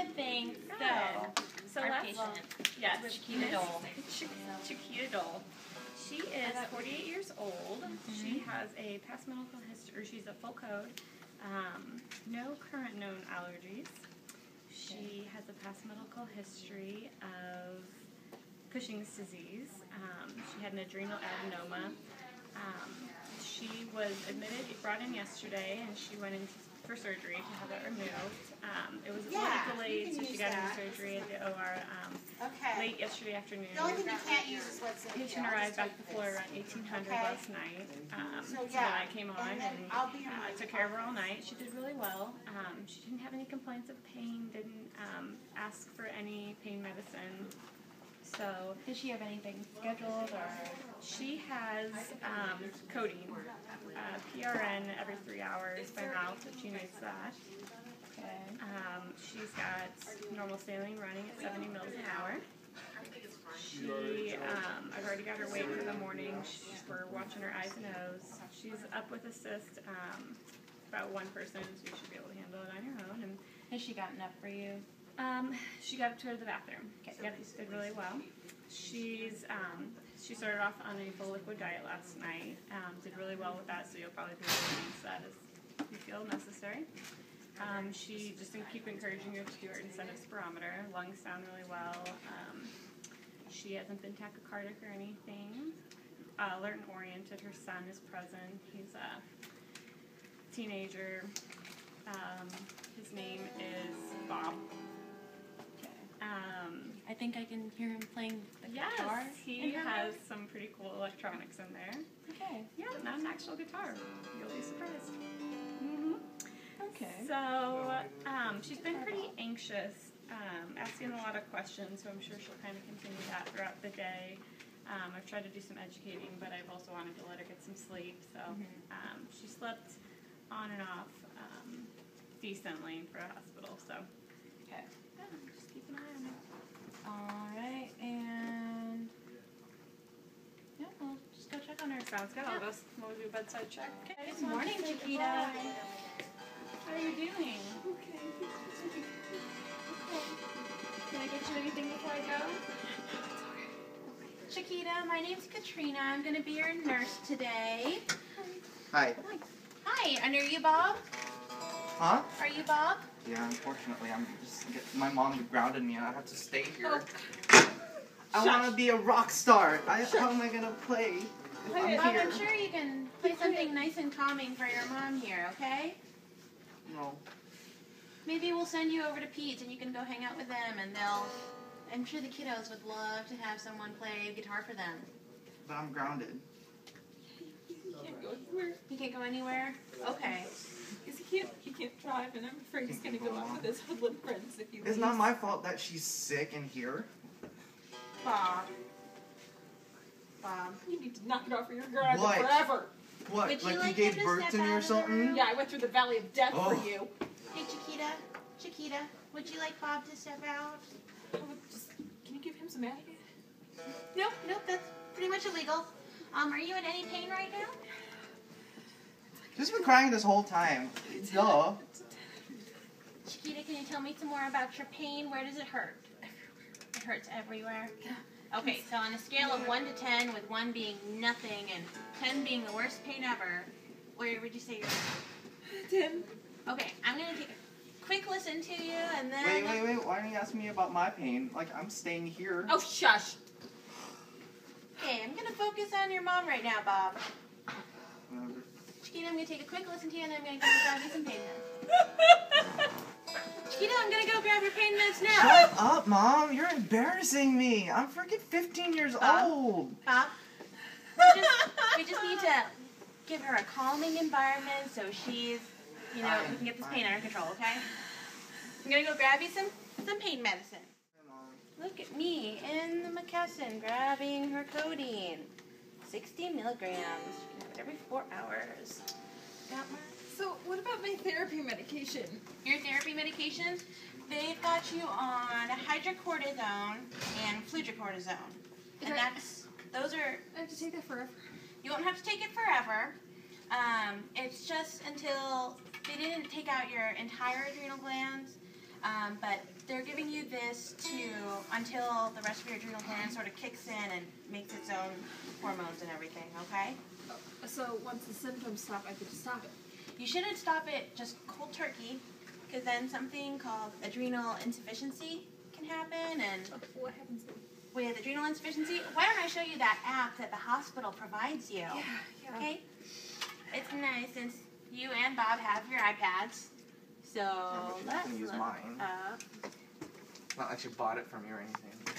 Good, thanks. Good. So Our patient. Yes, Chiquita doll. Chiquita doll. She is 48 years old. She has a past medical history. She's a full code. No current known allergies. She has a past medical history of Cushing's disease. She had an adrenal adenoma. She was brought in yesterday, and she went in for surgery to have it removed. It was a little delayed, so she got into surgery at the OR late yesterday afternoon. The only thing you can't use is what's in Patient arrived back to Florida around 1800 last night. So when I came on and took care of her all night. She did really well. She didn't have any complaints of pain, didn't ask for any pain medicine. So, does she have anything scheduled, or? She has codeine, PRN every 3 hours by mouth, if she needs that. Okay. She's got normal saline running at 70 mils an hour. I've already got her weight for the morning. We're watching her eyes and nose. She's up with a cyst. About one person, so you should be able to handle it on your own. And has she gotten up for you? She got up to the bathroom. Okay. Yep, she did really well. She started off on a full liquid diet last night. Did really well with that, so you'll probably be able to use that as you feel necessary. She just keep encouraging her to do her incentive spirometer. Lungs sound really well. She hasn't been tachycardic or anything. Alert and oriented. Her son is present. He's a teenager. His name is Bob. I think I can hear him playing the guitar. Yes, he has some pretty cool electronics in there. Okay. Yeah, not an actual guitar. You'll be surprised. Okay. So, she's been pretty anxious, asking a lot of questions, so I'm sure she'll kind of continue that throughout the day. I've tried to do some educating, but I've also wanted to let her get some sleep, so she slept on and off decently for a hospital, so. Okay. Yeah, just keep an eye on her. Alright, and yeah, we'll just go check on her. Sounds good. We'll do a bedside check. Okay. Good morning, Chiquita. How are you doing? Okay. Can I get you anything before I go? Chiquita, my name's Katrina. I'm going to be your nurse today. Hi. Hi, and are you Bob? Huh? Are you Bob? Yeah, unfortunately, my mom grounded me and I have to stay here. Oh. I want to be a rock star. How am I going to play if I'm Bob, here? I'm sure you can play something nice and calming for your mom here, okay? No. Maybe we'll send you over to Pete's and you can go hang out with them, and I'm sure the kiddos would love to have someone play guitar for them. But I'm grounded. He can't go anywhere? Okay. Because he can't drive, and I'm afraid he's going to go out with his hoodlum friends if he leaves. It's not my fault that she's sick and here. Bob. Bob. You need to knock it off or you're grounded What? forever. What? Would you Like you like gave him to birth step to me out or of the something? room? Yeah, I went through the valley of death for you. Hey, Chiquita, would you like Bob to step out? Can you give him some Ativan? Nope, that's pretty much illegal. Are you in any pain right now? She's been crying this whole time. Duh. Chiquita, can you tell me some more about your pain? Where does it hurt? It hurts everywhere. Okay, so on a scale of 1 to 10, with 1 being nothing and 10 being the worst pain ever, where would you say you're at? 10. Okay, I'm going to take a quick listen to you, and then... Wait. Why don't you ask me about my pain? Like, I'm staying here. Oh, shush. Okay, I'm going to focus on your mom right now, Bob. Whatever. Chiquita, I'm going to take a quick listen to you, and then I'm going to go grab you some pain meds. Chiquita, I'm going to go grab your pain meds now. Shut up, Mom. You're embarrassing me. I'm freaking 15 years old. Bob, we just need to give her a calming environment so she's, we can get this pain under control, okay? I'm going to go grab you some pain medicine. Look at me in the McKesson grabbing her codeine. 60 milligrams. She can have it every 4 hours. Got my... So, what about my therapy medication? Your therapy medications, they've got you on hydrocortisone and fludrocortisone. And those are... I have to take that forever. You won't have to take it forever. It's just until they didn't take out your entire adrenal glands. But they're giving you this until the rest of your adrenal gland sort of kicks in and makes its own hormones and everything, okay? So once the symptoms stop, I could just stop it. You shouldn't stop it just cold turkey, because then something called adrenal insufficiency can happen, and What happens then? with adrenal insufficiency, why don't I show you that app that the hospital provides you? Yeah. Okay? It's nice since you and Bob have your iPads. So I'm let's gonna use look mine. up. Not like you bought it from you or anything.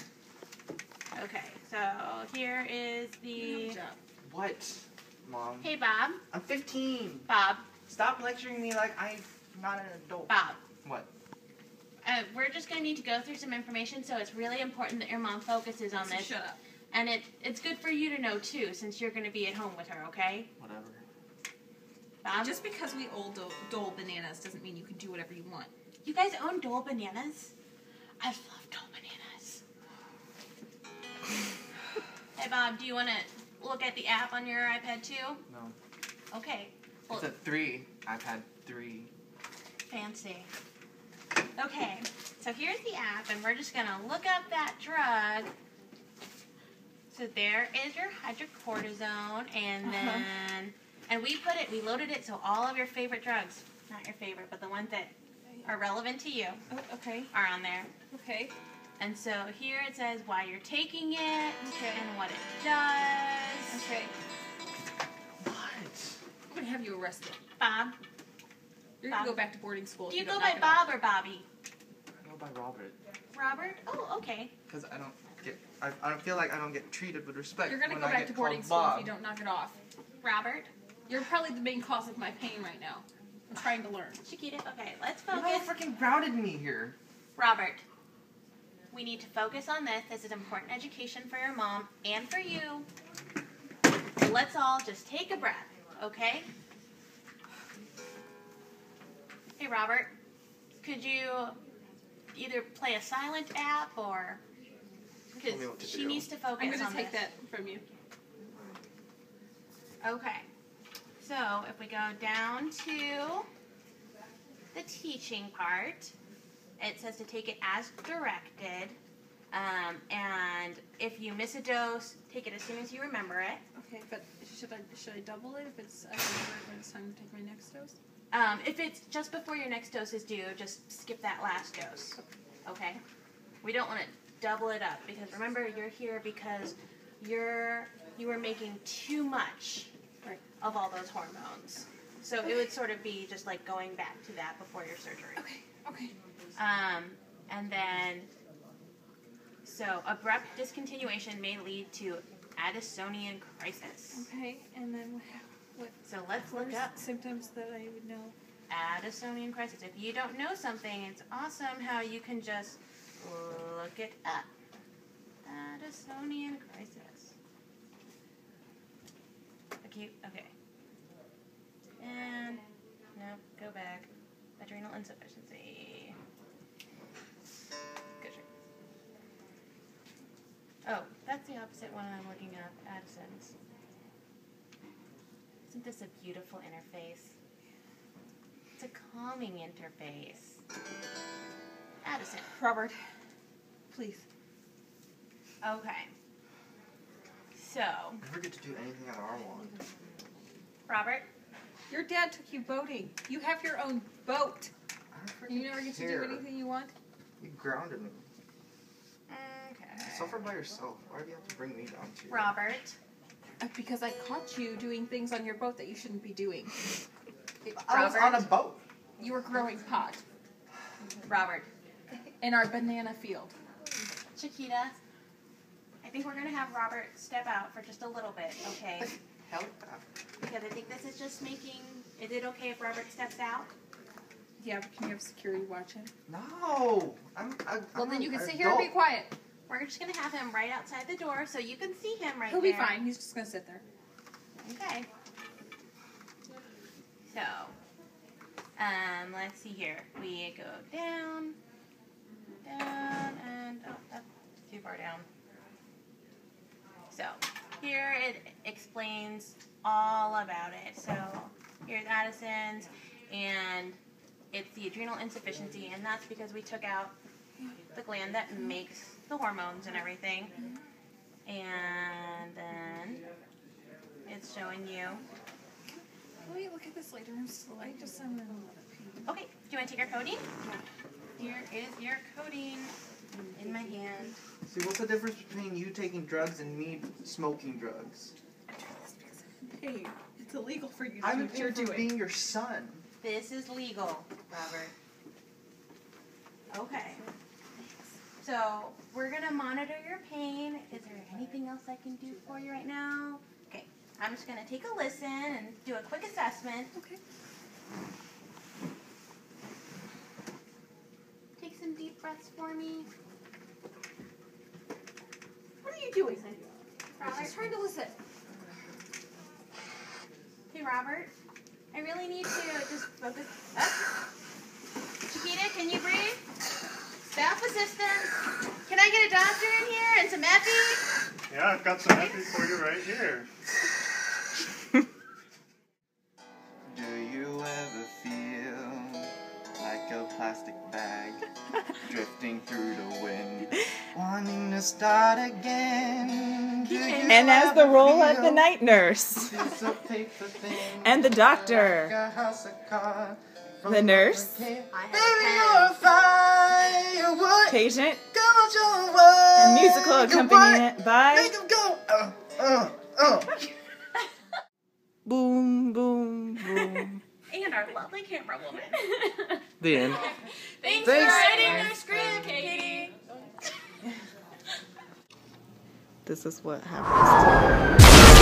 Okay, so here is the... What, Mom? Hey, Bob. I'm 15. Bob. Stop lecturing me like I'm not an adult. Bob. What? We're just going to need to go through some information, so it's really important that your mom focuses on So this. shut up. And it's good for you to know, too, since you're going to be at home with her, okay? Whatever. Bob? Just because we old Dole bananas doesn't mean you can do whatever you want. You guys own Dole bananas? I love Dole bananas. Hey, Bob, do you want to look at the app on your iPad, too? No. Okay. Well, It's a 3. I've had 3. fancy. Okay, so here's the app, and we're just going to look up that drug. So there is your hydrocortisone, and then, and we loaded it so all of your favorite drugs, not your favorite, but the ones that are relevant to you, Okay. are on there. Okay. And so here it says why you're taking it, Okay. and what it does. Okay. What? I'm gonna have you arrested. Bob, You're gonna Bob. go back to boarding school. do if you go don't by knock it off. Bob or Bobby? I go by Robert. Robert? Oh, okay. Because I don't get... I don't feel like I don't get treated with respect. You're gonna when go I back get to boarding called school Bob. if you don't knock it off. Robert? You're probably the main cause of my pain right now. I'm trying to learn. Chiquita? Okay, let's You all focus. freaking grounded me here. Robert, we need to focus on this. This is important education for your mom and for you. Let's all just take a breath, okay? Hey, Robert, could you either play a silent app or... Tell me Because what to she do. needs to focus I'm gonna on take this. that from you. Okay. So, if we go down to the teaching part, it says to take it as directed. And if you miss a dose, take it as soon as you remember it. Okay, but should I double it if it's I remember when it's time to take my next dose? If it's just before your next dose is due, just skip that last dose. Okay? We don't want to double it up because remember you're here because you were making too much Right. of all those hormones. So it would sort of be just like going back to that before your surgery. Okay. And then, so abrupt discontinuation may lead to Addisonian crisis. Okay, and then what? So let's look up Symptoms that I would know. Addisonian crisis. If you don't know something, it's awesome how you can just look it up. Addisonian crisis. Okay. And, no, go back. Adrenal insufficiency. Good. Oh, that's the opposite one I'm looking up. Addison's. Isn't this a beautiful interface? It's a calming interface. Addison. Robert, please. Okay. So, I never get to do anything I want. Robert, Your dad took you boating. You have your own boat. I don't You freaking never get to care. do anything you want. You grounded me. okay. Suffer by yourself. Why do you have to bring me down to you? Robert, Because I caught you doing things on your boat that you shouldn't be doing. I was on a boat. You were growing pot Robert, in our banana field. Chiquita, I think we're going to have Robert step out for just a little bit, okay? Hell, Because I think this is just making... Is it okay if Robert steps out? Yeah, but can you have security watch him? no. Well, then you can sit here and be quiet. We're just going to have him right outside the door so you can see him right He'll there. be fine. He's just going to sit there. Okay. So, let's see here. We go down, and, oh, that's too far down. So, here it explains all about it. So, here's Addison's, and It's the adrenal insufficiency, and that's because we took out the gland that makes the hormones and everything. And then it's showing you. Will we look at this later? I just am in a pain. Okay, do you want to take your codeine? Here is your codeine in my hand. See, what's the difference between you taking drugs and me smoking drugs? Hey, it's illegal for you to I'm do what you're in for doing. being your son. This is legal, Robert. Okay. So, we're going to monitor your pain. Is there anything else I can do for you right now? Okay. I'm just going to take a listen and do a quick assessment. Okay. Take some deep breaths for me. What are you doing? Robert. I'm trying to listen. Hey, Robert. I really need to just focus. Up. Chiquita, can you breathe? Staff assistant. Can I get a doctor in here and some epi? Yeah, I've got some epi for you right here. Do you ever feel like a plastic bag drifting through the wind, wanting to start again? Do you And as the ever role of the feel night nurse, piece of paper thing and the doctor, like a house of cards from the nurse, Baby, I you're a firework. patient, Come on, your way. and musical accompaniment by Make 'em go. boom, boom, boom. And our lovely camera woman. The end. Thanks Thanks. for writing our script, Katie. This is what happens to